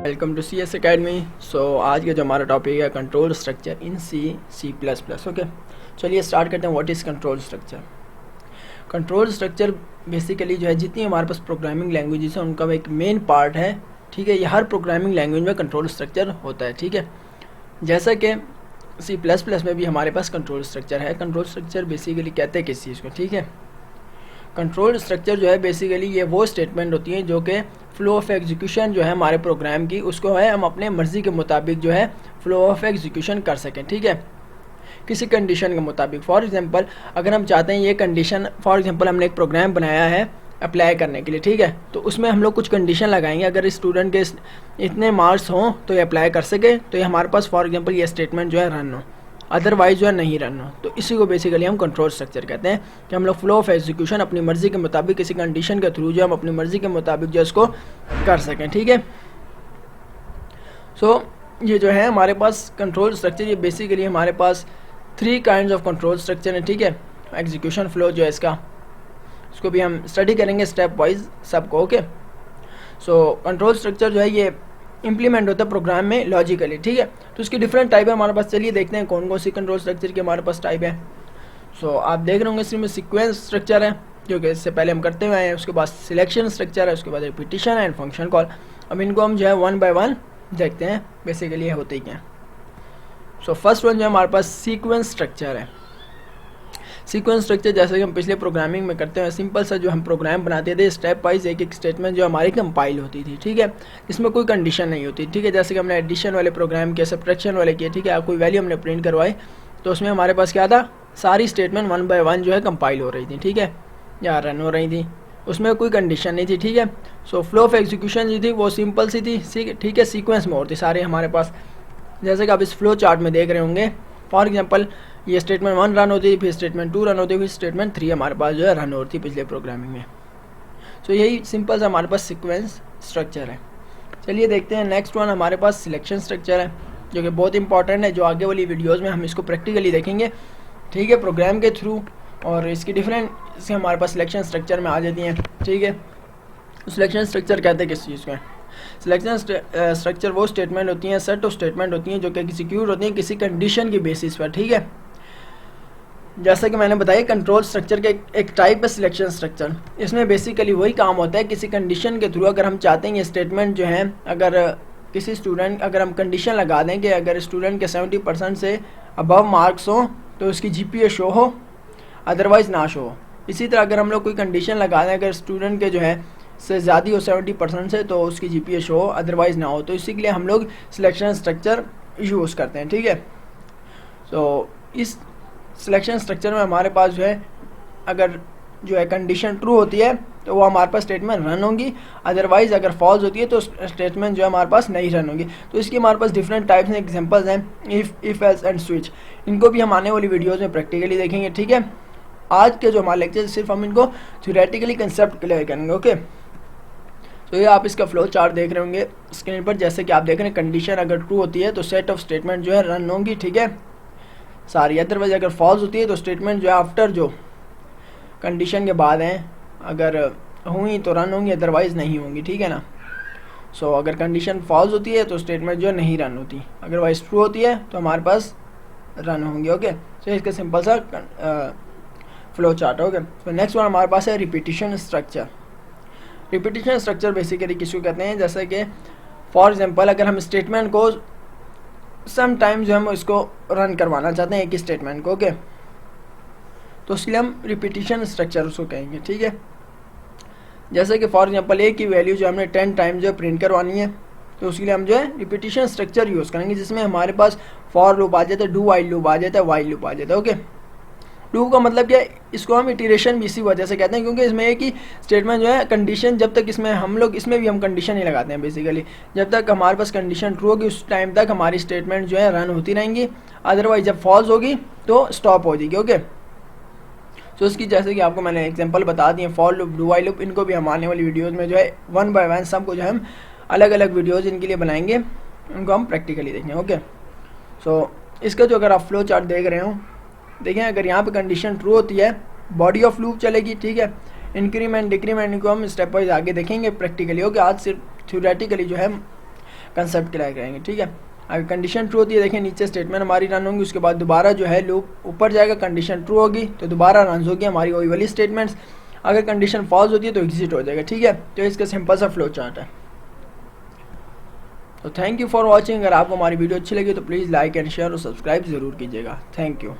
Welcome to C S academy. आज का जो हमारा टॉपिक है control structure in C plus plus. Okay, चलिए स्टार्ट करते हैं। What is control structure? Control structure basically जो है जितनी हमारे पास प्रोग्रामिंग लैंग्वेजेस हैं उनका एक मेन पार्ट है। ठीक है, ये हर प्रोग्रामिंग लैंग्वेज में कंट्रोल स्ट्रक्चर होता है। ठीक है, जैसा कि सी प्लस प्लस में भी हमारे पास कंट्रोल स्ट्रक्चर है। कंट्रोल स्ट्रक्चर बेसिकली कहते हैं किस चीज़ को? ठीक है, कंट्रोल स्ट्रक्चर जो है बेसिकली ये वो स्टेटमेंट होती है जो कि फ़्लो ऑफ एग्जीक्यूशन जो है हमारे प्रोग्राम की, उसको है हम अपने मर्ज़ी के मुताबिक जो है फ़्लो ऑफ एग्जीक्यूशन कर सकें। ठीक है, किसी कंडीशन के मुताबिक। फॉर एग्जांपल अगर हम चाहते हैं ये कंडीशन, फॉर एग्जांपल हमने एक प्रोग्राम बनाया है अप्लाई करने के लिए, ठीक है, तो उसमें हम लोग कुछ कंडीशन लगाएंगे। अगर स्टूडेंट के इतने मार्क्स हों तो ये अप्लाई कर सके, तो ये हमारे पास फॉर एग्जांपल ये स्टेटमेंट जो है रन हो, अदरवाइज जो है नहीं रन हो। तो इसी को बेसिकली हम कंट्रोल स्ट्रक्चर कहते हैं कि हम लोग फ्लो ऑफ एग्जीक्यूशन अपनी मर्ज़ी के मुताबिक किसी कंडीशन के थ्रू जो हम अपनी मर्ज़ी के मुताबिक जो इसको कर सकें। ठीक है, ये जो है हमारे पास कंट्रोल स्ट्रक्चर, ये बेसिकली हमारे पास 3 काइंड्स ऑफ कंट्रोल स्ट्रक्चर है। ठीक है, एग्जीक्यूशन फ्लो जो है इसको भी हम स्टडी करेंगे स्टेप वाइज सबको। ओके, कंट्रोल स्ट्रक्चर जो है ये इंप्लीमेंट होता है प्रोग्राम में लॉजिकली। ठीक है, तो इसकी डिफरेंट टाइप है हमारे पास। चलिए देखते हैं कौन कौन सी कंट्रोल स्ट्रक्चर की हमारे पास टाइप है। आप देख रहे होंगे इसमें सीक्वेंस स्ट्रक्चर है जो कि इससे पहले हम करते हुए हैं, उसके बाद सिलेक्शन स्ट्रक्चर है, उसके बाद रिपीटिशन एंड फंक्शन कॉल। अब इनको हम जो है 1 बाय 1 देखते हैं बेसिकली ये होते ही क्या। फर्स्ट वन जो हमारे पास सीक्वेंस स्ट्रक्चर है। सीक्वेंस स्ट्रक्चर जैसे कि हम पिछले प्रोग्रामिंग में करते हैं, सिंपल सा जो हम प्रोग्राम बनाते थे स्टेप वाइज एक एक स्टेटमेंट जो हमारी कंपाइल होती थी। ठीक है, इसमें कोई कंडीशन नहीं होती। ठीक है, जैसे कि हमने एडिशन वाले प्रोग्राम किए, सब्ट्रैक्शन वाले किए, ठीक है, कोई वैल्यू हमने प्रिंट करवाई तो उसमें हमारे पास क्या था, सारी स्टेटमेंट 1 बाय 1 जो है कंपाइल हो रही थी। ठीक है, या रन हो रही थी, उसमें कोई कंडीशन नहीं थी। ठीक है, फ्लो ऑफ एग्जीक्यूशन जो थी वो सिंपल सी थी। ठीक है, सीक्वेंस मोड थी सारे हमारे पास, जैसे कि आप इस फ्लो चार्ट में देख रहे होंगे। फॉर एग्जांपल ये स्टेटमेंट 1 रन होती थी, फिर स्टेटमेंट 2 रन होती थी, फिर स्टेटमेंट 3 हमारे पास जो है रन होती थी पिछले प्रोग्रामिंग में। यही सिंपल सा हमारे पास सीक्वेंस स्ट्रक्चर है। चलिए देखते हैं नेक्स्ट वन हमारे पास सिलेक्शन स्ट्रक्चर है, जो कि बहुत इंपॉर्टेंट है, जो आगे वाली वीडियोज़ में हम इसको प्रैक्टिकली देखेंगे। ठीक है, प्रोग्राम के थ्रू, और इसकी डिफरेंट से हमारे पास सिलेक्शन स्ट्रक्चर में आ जाती हैं। ठीक है, सिलेक्शन स्ट्रक्चर कहते हैं किस चीज़ को? सिलेक्शन स्ट्रक्चर वो स्टेटमेंट होती हैं, सेट ऑफ स्टेटमेंट होती हैं जो कि एग्जीक्यूट होती हैं किसी कंडीशन की बेसिस पर। ठीक है, जैसा कि मैंने बताया कंट्रोल स्ट्रक्चर के एक टाइप है सिलेक्शन स्ट्रक्चर। इसमें बेसिकली वही काम होता है, किसी कंडीशन के थ्रू अगर हम चाहते हैं ये स्टेटमेंट जो है, अगर किसी स्टूडेंट, अगर हम कंडीशन लगा दें कि अगर स्टूडेंट के 70% से अबव मार्क्स हो तो उसकी GPA शो हो, अदरवाइज़ ना शो हो। इसी तरह अगर हम लोग कोई कंडीशन लगा दें अगर स्टूडेंट के जो है से ज़्यादा हो 70% से तो उसकी GPA शो हो, अदरवाइज़ ना हो, तो इसी के लिए हम लोग सिलेक्शन स्ट्रक्चर यूज़ करते हैं। ठीक है, इस सिलेक्शन स्ट्रक्चर में हमारे पास जो है अगर जो है कंडीशन ट्रू होती है तो वो हमारे पास स्टेटमेंट रन होंगी, अदरवाइज़ अगर फॉल्स होती है तो स्टेटमेंट जो है हमारे पास नहीं रन होगी। तो इसकी हमारे पास डिफरेंट टाइप्स हैं, एग्जांपल्स हैं, इफ़ एल्स एंड स्विच। इनको भी हम आने वाली वीडियोज़ में प्रैक्टिकली देखेंगे। ठीक है, आज के जो हमारे लेक्चर सिर्फ हम इनको थ्योरेटिकली कंसेप्ट क्लियर करेंगे। ओके, ये आप इसका फ्लो चार्ट देख रहे होंगे स्क्रीन पर, जैसे कि आप देख रहे हैं कंडीशन अगर ट्रू होती है तो सेट ऑफ स्टेटमेंट जो है रन होंगी। ठीक है, सारी, अदरवाइज अगर फॉल्स होती है तो स्टेटमेंट जो है आफ्टर जो कंडीशन के बाद हैं अगर हुई तो रन होंगी, अदरवाइज़ नहीं होंगी। ठीक है ना, अगर कंडीशन फॉल्स होती है तो स्टेटमेंट जो है नहीं रन होती, अदरवाइज ट्रू होती है तो हमारे पास रन होंगी। ओके, इसका सिंपल सा flow chart. Okay, next one हमारे पास है repetition structure. Repetition structure basically किसको कहते हैं, जैसे कि फॉर एग्जांपल अगर हम स्टेटमेंट को सम टाइम जो हम इसको रन करवाना चाहते हैं एक ही स्टेटमेंट को, ओके, तो उसके लिए हम रिपीटिशन स्ट्रक्चर उसको कहेंगे। ठीक है, जैसे कि फॉर एग्जांपल एक ही वैल्यू जो हमने 10 टाइम जो है प्रिंट करवानी है तो उसके लिए हम जो है रिपीटिशन स्ट्रक्चर यूज़ करेंगे, जिसमें हमारे पास फॉर लूप आ जाता है, डू वाइल लूप आ जाता है, वाइल लूप आ जाता है। ओके, लूप का मतलब क्या है, इसको हम इटरेशन भी इसी वजह से कहते हैं क्योंकि इसमें एक ही स्टेटमेंट जो है कंडीशन, जब तक इसमें हम लोग इसमें भी हम कंडीशन ही लगाते हैं बेसिकली, जब तक हमारे पास कंडीशन ट्रू होगी उस टाइम तक हमारी स्टेटमेंट जो है रन होती रहेंगी, अदरवाइज जब फॉल्स होगी तो स्टॉप हो जाएगी। ओके, इसकी जैसे कि आपको मैंने एग्जांपल बता दिए, for loop, do while loop, इनको भी हम आने वाली वीडियोज़ में जो है 1 बाय 1 सबको जो है हम अलग अलग वीडियोज़ इनके लिए बनाएंगे, उनको हम प्रैक्टिकली देखेंगे। ओके, इसका जो अगर आप फ्लो चार्ट देख रहे हो, देखें अगर यहाँ पे कंडीशन ट्रू होती है बॉडी ऑफ लूप चलेगी। ठीक है, इंक्रीमेंट डिक्रीमेंट इनको हम स्टेप वाइज आगे देखेंगे प्रैक्टिकली। ओके, आज सिर्फ थ्योरेटिकली जो है कंसेप्ट क्लियर करेंगे, ठीक है। अगर कंडीशन ट्रू होती है, देखिए नीचे स्टेटमेंट हमारी रन होंगी, उसके बाद दोबारा जो है लूप ऊपर जाएगा, कंडीशन ट्रू होगी तो दोबारा रन होगी हमारी वही वाली स्टेटमेंट्स। अगर कंडीशन फॉल्स होती है तो एग्जिट हो जाएगा, ठीक है। तो इसका सिंपल सा फ्लो चार्ट है। तो थैंक यू फॉर वॉचिंग। अगर आपको हमारी वीडियो अच्छी लगी तो प्लीज़ लाइक एंड शेयर और सब्सक्राइब ज़रूर कीजिएगा। Thank you.